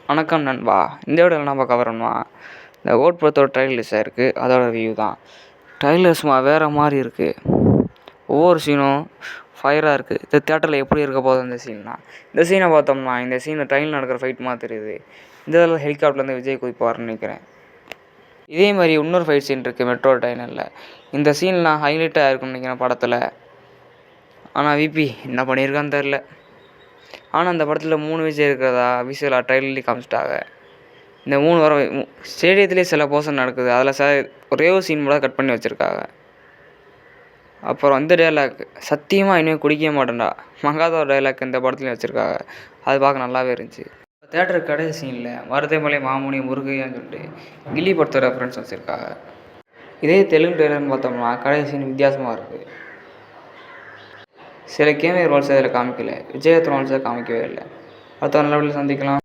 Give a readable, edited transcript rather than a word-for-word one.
வணக்கம் நண்பா. இந்த வீடியோவில் என்ன பார்க்க போகிறோம்னா, இந்த ஓட் படத்தோட ட்ரைலர் ரிலீஸ் ஆகிருக்கு. அதோட ரிவ்யூ தான். ட்ரைலர் சும்மா வேறு மாதிரி இருக்குது. ஒவ்வொரு சீனும் ஃபயராக இருக்குது. இந்த தேட்டரில் எப்படி இருக்க போகுது இந்த சீன்னா, இந்த சீனை பார்த்தோம்னா இந்த சீனில் ட்ரெயினில் நடக்கிற ஃபைட் மாதிரி தெரியுது. இந்த இதில் ஹெலிகாப்டர்லேருந்து விஜய் குதிப்பார்னு நினைக்கிறேன். இதே மாதிரி இன்னொரு ஃபைட் சீன் இருக்குது மெட்ரோ ட்ரெயினில். இந்த சீன்லாம் ஹைலைட்டாக இருக்குன்னு நினைக்கிறேன் படத்தில். ஆனால் விபி என்ன பண்ணியிருக்கான்னு தெரில. ஆனால் அந்த படத்தில் 3 விஜய் இருக்கிறதா அபிஷியலாக ட்ரைலர்லேயே காமிச்சிட்டாங்க. இந்த 3 வர ஸ்டேடியத்துலேயே சில போர்ஷன் நடக்குது. அதில் ஒரே ஒரு சீன் கூட கட் பண்ணி வச்சுருக்காங்க. அப்புறம் இந்த டைலாக் சத்தியமாக இனிமேல் குடிக்க மாட்டேன்டா மங்காத ஒரு டைலாக் இந்த படத்துலையும் வச்சுருக்காங்க. அது பார்க்க நல்லாவே இருந்துச்சு. தேட்டருக்கு கடைசி சீனில் மருதமலை மாமுனி முருகையான்னு சொல்லிட்டு கில்லி படத்தோட ரெஃபரன்ஸ் வச்சுருக்காங்க. இதே தெலுங்கு ட்ரெய்லர்னு பார்த்தோம்னா கடைசி சீன் வித்தியாசமாக இருக்குது. சில கேமியோ ரோல்ஸ் அதில் காமிக்கல. விஜய் ரோல்ஸை காமிக்கவே இல்லை. அடுத்த நல்லபடியாக சந்திக்கலாம்.